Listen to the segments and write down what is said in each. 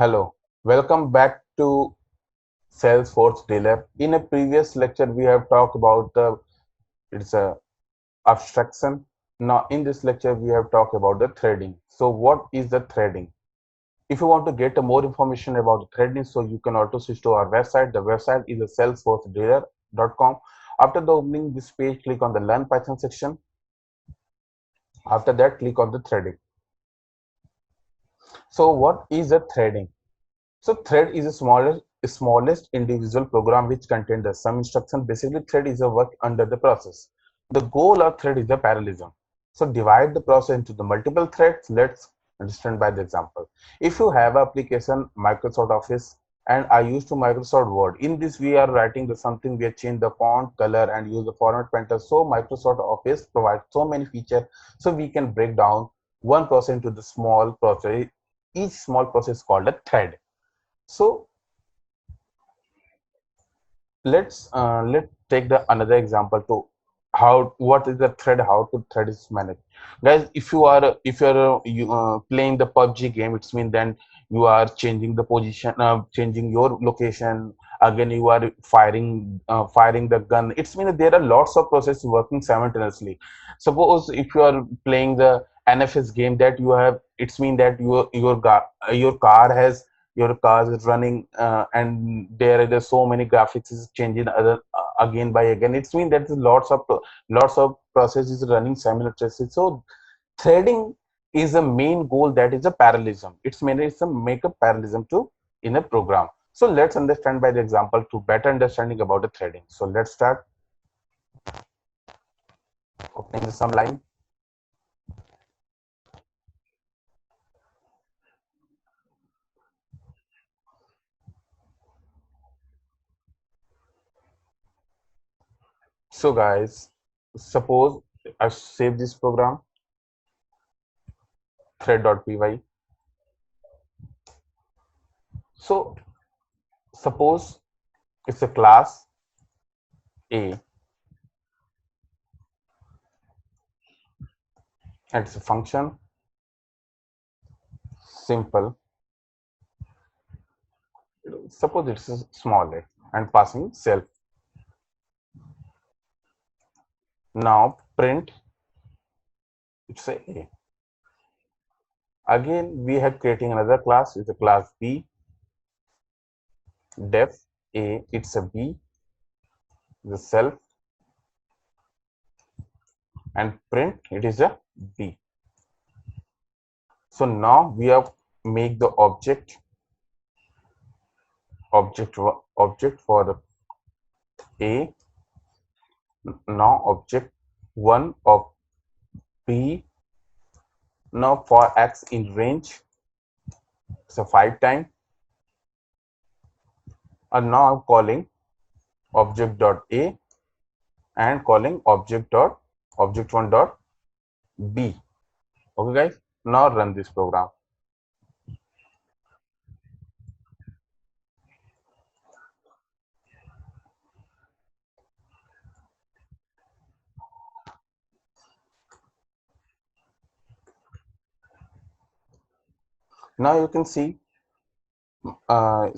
Hello, welcome back to Salesforce Dealer. In a previous lecture, we have talked about the it's a abstraction. Now, in this lecture, we have talked about the threading. So, what is the threading? If you want to get more information about the threading, so you can also switch to our website. The website is salesforcedealer.com. After the opening this page, click on the Learn Python section. After that, click on the threading. So, what is the threading? So thread is the smallest individual program which contains the some instruction. Basically, thread is a work under the process. The goal of thread is the parallelism. So divide the process into the multiple threads. Let's understand by the example. If you have application Microsoft Office and I used to Microsoft Word, in this we are writing the something we have changed the font, color, and use the format painter. So Microsoft Office provides so many features, so we can break down one process into the small process. Each small process is called a thread. So let's take the another example to how what is the thread, how to thread is managed. Guys, if you're playing the PUBG game, it's mean then you are changing the position, changing your location. Again, you are firing the gun. It's mean there are lots of processes working simultaneously. Suppose if you are playing the NFS game, that you have, it's mean that your car is running, and there are so many graphics is changing other again by again. It's mean that lots of processes running simultaneously. So threading is a main goal, that is a parallelism. It's mainly it's a make a parallelism to in a program. So let's understand by the example to better understanding about the threading. So let's start opening some line. So guys, suppose I save this program thread.py. So suppose it's a class A and it's a function simple. Suppose it's a small a and passing self. Now print it's a. Again we have creating another class, it's a class B, def a, it's a B, the self, and print it is a B. So now we have make the object for the A. Now object one of B. Now for X in range, so 5 times. And now I'm calling object dot A and calling object one dot B. Okay guys, now run this program. Now you can see, I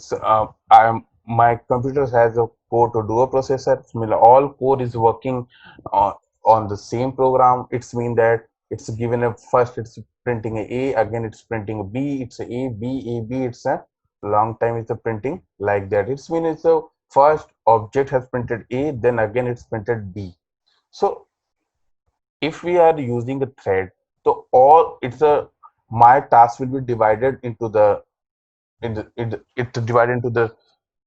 am my computer has a core to dual processor. Mean all core is working on the same program. It's mean that it's given a first it's printing a, again it's printing a B, it's a B, a B, it's a long time it's a printing like that. It's mean it's the first object has printed A, then again it's printed B. So if we are using a thread, so all it's a my task will be divided into the it divided into the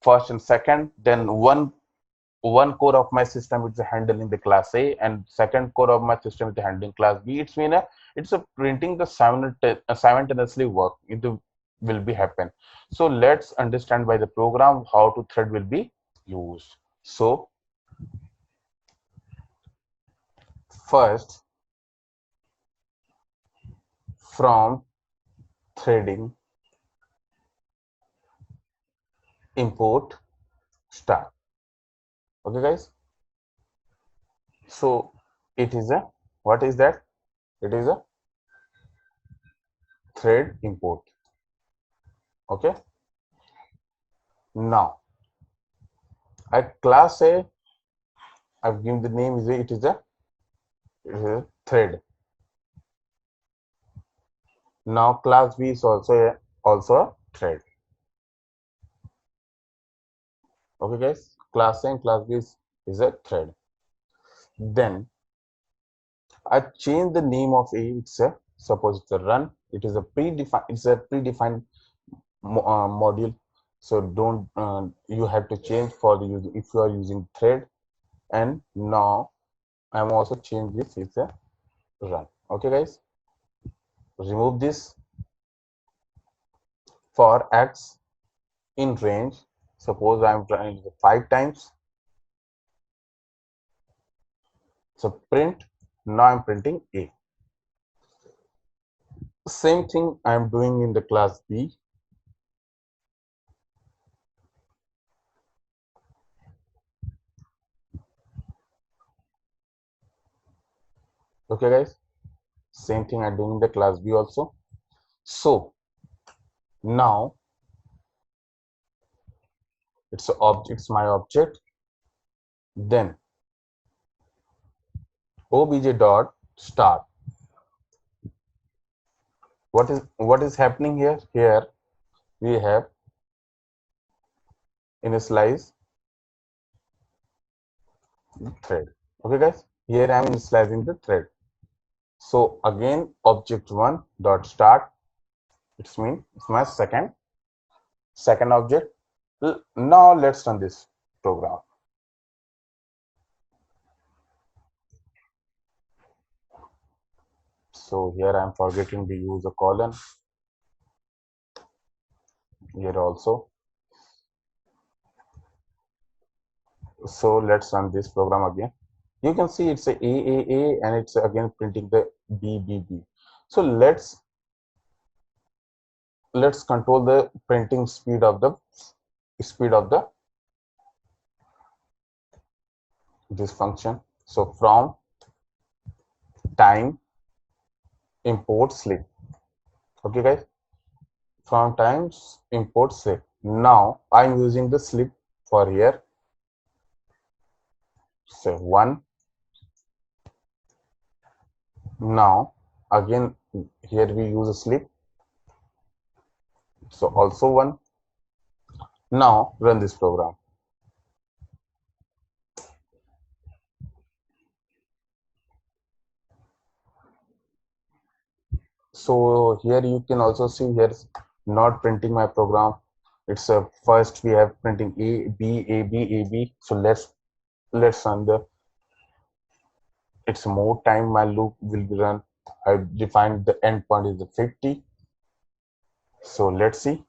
first and second. Then one core of my system is handling the class A, and second core of my system is handling class B. It's mean it's a printing the simultaneously work into will be happen. So let's understand by the program how to thread will be used. So first, from threading, import start. Okay guys, so it is a, what is that? It is a thread import. Okay. Now at class A, I've given the name is it is a thread. Now class B is also a thread. Okay, guys. Class A and class B is a thread. Then I change the name of A. It's a suppose it's a run. It is a predefined. It's a predefined module. So don't you have to change for the user if you are using thread. And now I'm also change this. It's a run. Okay, guys. Remove this for x in range. Suppose I'm trying 5 times. So print. Now I'm printing A. Same thing I'm doing in the class B. Okay, guys. Same thing I'm doing in the class B also. So now it's my object. Then obj dot start. What is happening here? Here we have initialize thread. Okay, guys. Here I am initializing the thread. So again, object one dot start. It's my second object. Now let's run this program. So here I'm forgetting to use a colon. Here also. So let's run this program again. You can see it's a and it's again printing the B. So let's control the printing speed of the this function. So from time import slip. Okay, guys. From times import slip. Now I'm using the slip for here. So one. Now again here we use a slip. So also one. Now run this program. So here you can also see here's not printing my program. It's a first we have printing a b. So let's run the it's more time my loop will be run. I defined the endpoint is the 50. So let's see.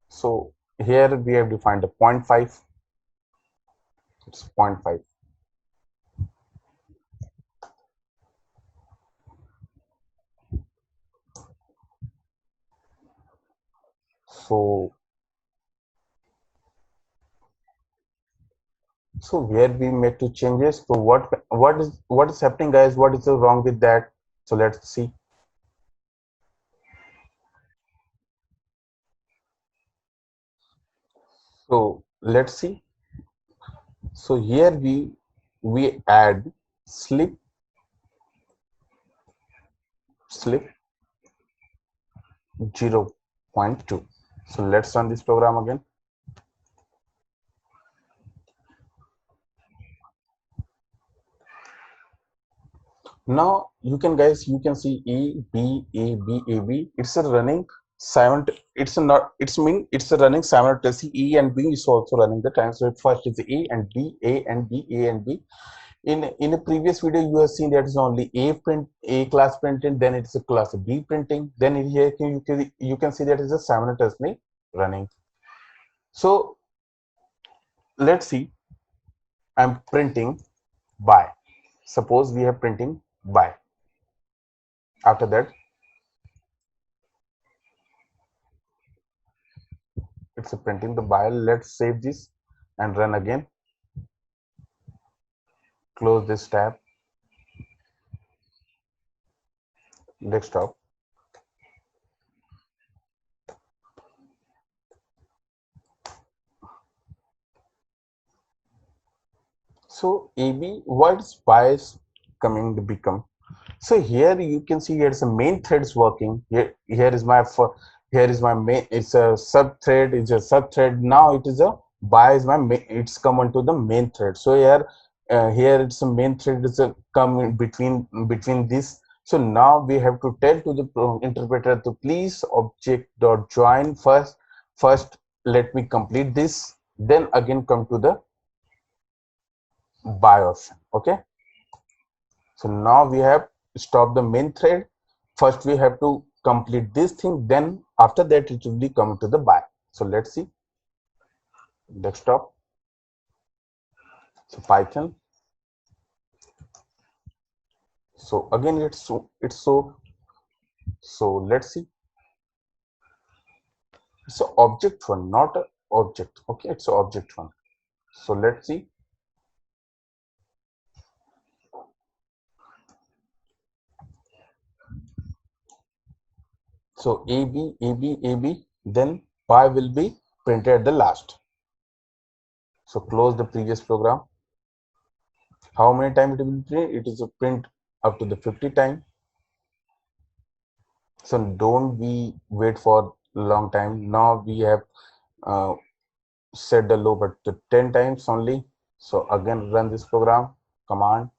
So here we have defined the 0.5. It's 0.5. So where we made two changes. So what is happening, guys? What is wrong with that? So let's see. So let's see. So here we add slip 0.2. So let's run this program again. Now you can see A B. It's a running simult. It's a running simultaneously. E and B is also running the time. So first is A and B. In a previous video you have seen that is only A class printing, then it's a class B printing, then here you can see that is a simultaneously running. So let's see. I'm printing by. Suppose we have printing by. After that it's a printing the by. Let's save this and run again. Close this tab. Desktop. So AB, what's bias coming to become? So here you can see here's a main threads working. Here is my here is my main. It's a sub thread. It's a sub thread. Now it is a bias my main. It's come onto the main thread. So here it's a main thread. Is a come in between this. So now we have to tell to the interpreter to please object dot join first. First let me complete this. Then again come to the buy option. Okay. So now we have stopped the main thread. First we have to complete this thing. Then after that it will be come to the buy. So let's see desktop. So Python. So again so let's see. So object one, not a object. Okay, it's object one. So let's see. So AB, AB, AB, then buy will be printed at the last. So close the previous program. How many times it will print? It is a print up to the 50 time. So don't we wait for a long time. Now we have uh, set the low but to 10 times only. So again run this program command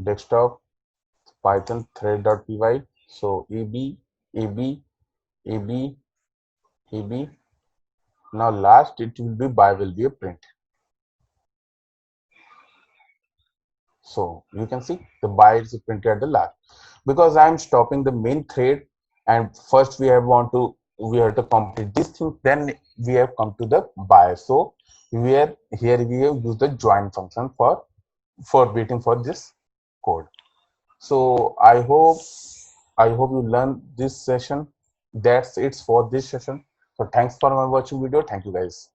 desktop python thread.py. So ab ab ab ab. Now last it will be buy will be a print. So you can see the buy is printed at the last because I am stopping the main thread, and first we have to complete this thing, then we have come to the buy. So here we have used the join function for waiting for this code. So I hope you learned this session. That's it for this session. So thanks for my watching video. Thank you guys.